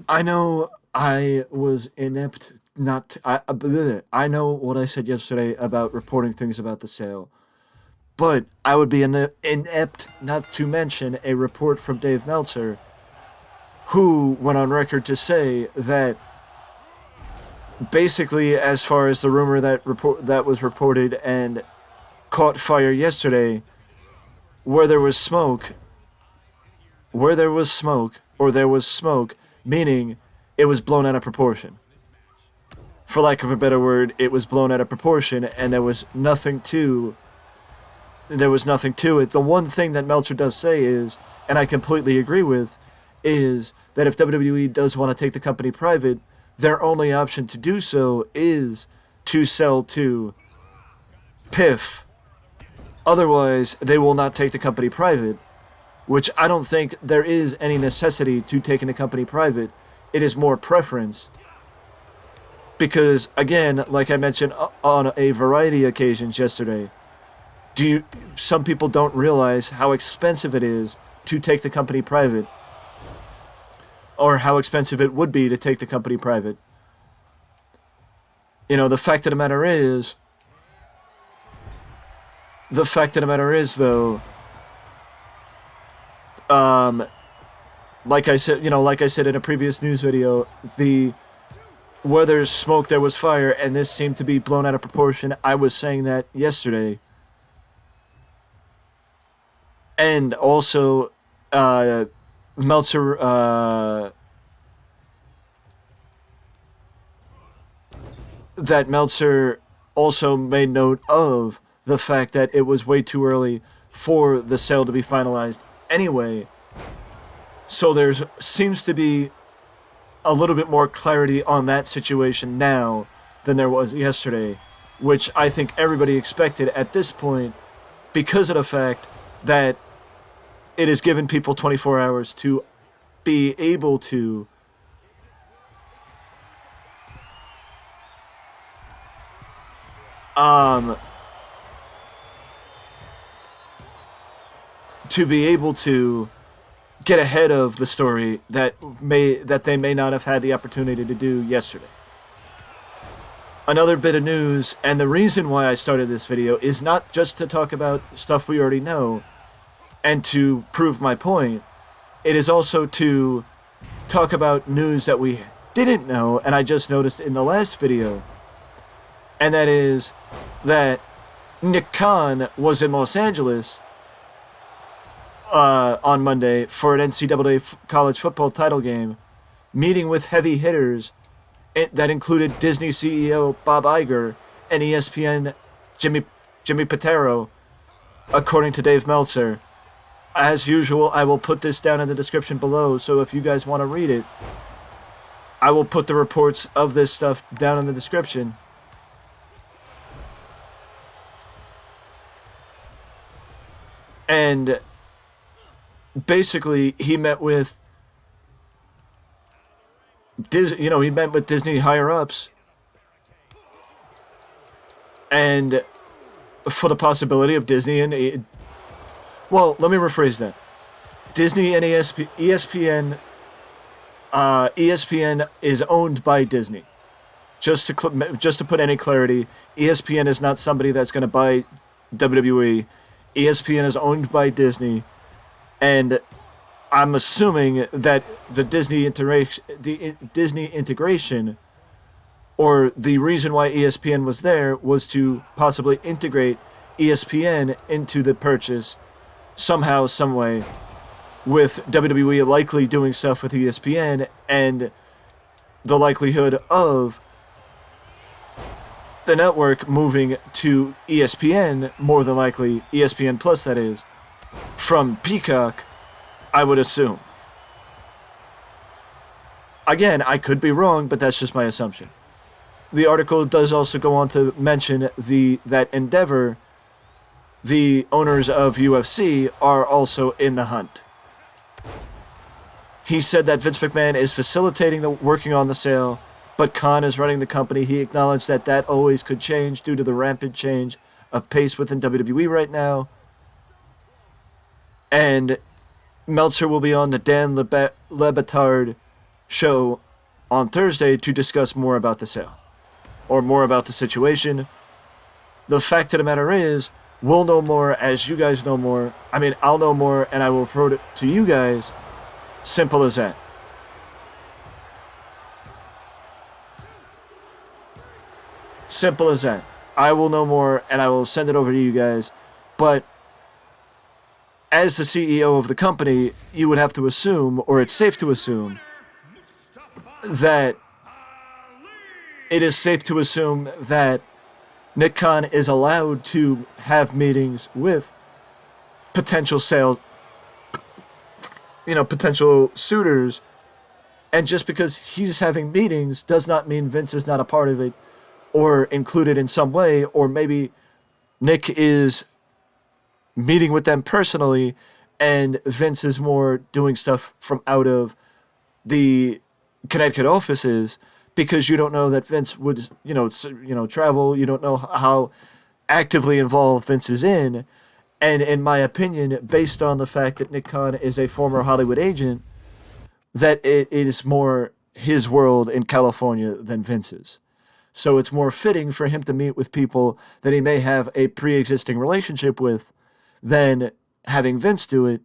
I know I was inept not to, I know what I said yesterday about reporting things about the sale, but I would be inept not to mention a report from Dave Meltzer, who went on record to say that basically, as far as the rumor that was reported and caught fire yesterday, where there was smoke, where there was smoke, or there was smoke, meaning it was blown out of proportion. For lack of a better word, it was blown out of proportion, and there was nothing to it. The one thing that Meltzer does say is, and I completely agree with, is that if WWE does want to take the company private, their only option to do so is to sell to PIF. Otherwise, they will not take the company private, which I don't think there is any necessity to taking the company private. It is more preference. Because, again, like I mentioned on a variety of occasions yesterday, some people don't realize how expensive it is to take the company private, or how expensive it would be to take the company private. You know, the fact of the matter is, though, like I said in a previous news video, where there's smoke, there was fire, and this seemed to be blown out of proportion. I was saying that yesterday. And also, Meltzer, that Meltzer also made note of the fact that it was way too early for the sale to be finalized anyway. So there seems to be a little bit more clarity on that situation now than there was yesterday, which I think everybody expected at this point, because of the fact that it has given people 24 hours to be able to get ahead of the story that they may not have had the opportunity to do yesterday. Another bit of news, and the reason why I started this video is not just to talk about stuff we already know and to prove my point. It is also to talk about news that we didn't know and I just noticed in the last video. And that is that Nick Khan was in Los Angeles on Monday for an NCAA college football title game, meeting with heavy hitters that included Disney CEO Bob Iger and ESPN Jimmy Pitaro, according to Dave Meltzer. As usual, I will put this down in the description below, so if you guys want to read it, I will put the reports of this stuff down in the description. And basically, he met with Disney higher-ups, and for the possibility of Disney and... Well, let me rephrase that. Disney and ESPN is owned by Disney. Just to put any clarity, ESPN is not somebody that's going to buy WWE. ESPN is owned by Disney, and I'm assuming that the Disney integration, or the reason why ESPN was there, was to possibly integrate ESPN into the purchase somehow, some way, with WWE likely doing stuff with ESPN, and the likelihood of the network moving to ESPN, more than likely, ESPN Plus that is, from Peacock, I would assume. Again, I could be wrong, but that's just my assumption. The article does also go on to mention that Endeavor, the owners of UFC, are also in the hunt. He said that Vince McMahon is facilitating working on the sale, but Khan is running the company. He acknowledged that always could change due to the rampant change of pace within WWE right now. And Meltzer will be on the Dan Le Batard show on Thursday to discuss more about the sale or more about the situation. The fact of the matter is, we'll know more as you guys know more. I mean, I'll know more and I will report it to you guys. Simple as that. Simple as that. I will know more and I will send it over to you guys. But as the CEO of the company, you would have to assume, or it's safe to assume, that it is safe to assume that Nick Khan is allowed to have meetings with potential potential suitors. And just because he's having meetings does not mean Vince is not a part of it or included in some way, or maybe Nick is meeting with them personally and Vince is more doing stuff from out of the Connecticut offices, because you don't know that Vince would, travel. You don't know how actively involved Vince is in. And in my opinion, based on the fact that Nick Khan is a former Hollywood agent, that it is more his world in California than Vince's. So it's more fitting for him to meet with people that he may have a pre-existing relationship with than having Vince do it.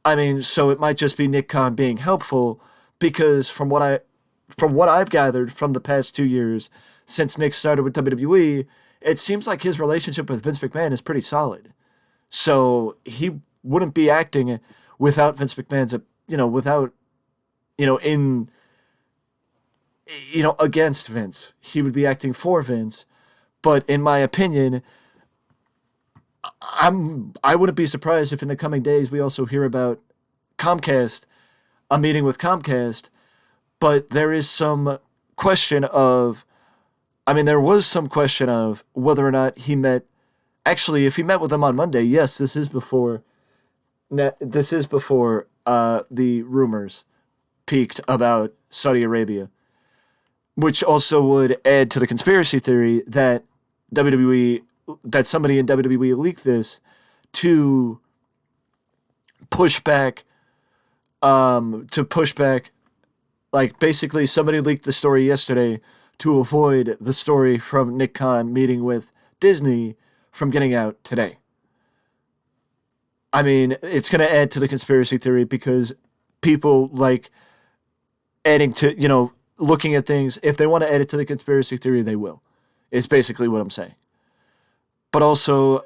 I mean, so it might just be Nick Khan being helpful, because from what I've gathered from the past 2 years since Nick started with WWE, it seems like his relationship with Vince McMahon is pretty solid. So he wouldn't be acting without Vince McMahon's, against Vince. He would be acting for Vince. But in my opinion, I wouldn't be surprised if in the coming days we also hear about Comcast, a meeting with Comcast. But there is some question of, there was some question of whether or not he met. Actually, if he met with them on Monday, yes, this is before the rumors peaked about Saudi Arabia, which also would add to the conspiracy theory that somebody in WWE leaked this to push back. Like, basically, somebody leaked the story yesterday to avoid the story from Nick Khan meeting with Disney from getting out today. I mean, it's going to add to the conspiracy theory, because people like adding to, looking at things. If they want to add it to the conspiracy theory, they will, is basically what I'm saying. But also,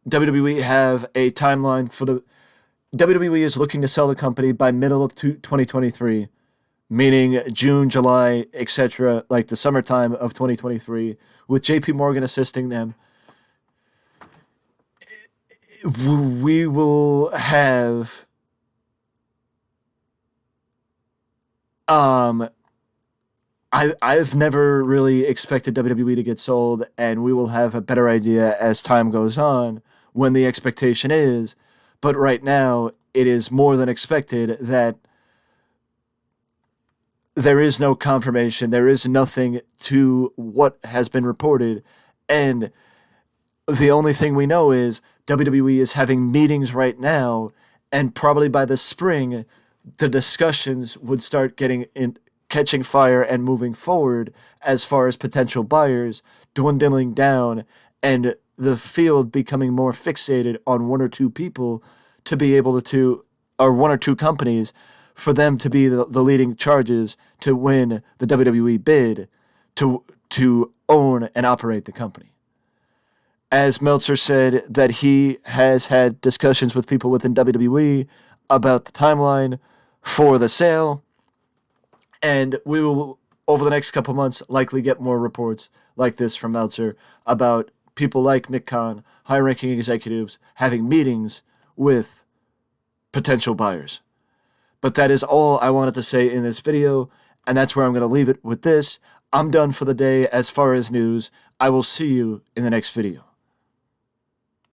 WWE have a timeline for WWE is looking to sell the company by middle of 2023, meaning June, July, etc., like the summertime of 2023, with JP Morgan assisting them. We will have I've never really expected WWE to get sold, and we will have a better idea as time goes on when the expectation is. But right now, it is more than expected that there is no confirmation. There is nothing to what has been reported. And the only thing we know is WWE is having meetings right now, and probably by the spring, the discussions would start catching fire and moving forward as far as potential buyers dwindling down, and the field becoming more fixated on one or two people to be able to, or one or two companies, for them to be the leading charges to win the WWE bid to own and operate the company. As Meltzer said, that he has had discussions with people within WWE about the timeline for the sale, and we will, over the next couple months, likely get more reports like this from Meltzer about people like Nick Khan, high-ranking executives, having meetings with potential buyers. But that is all I wanted to say in this video, and that's where I'm going to leave it with this. I'm done for the day as far as news. I will see you in the next video.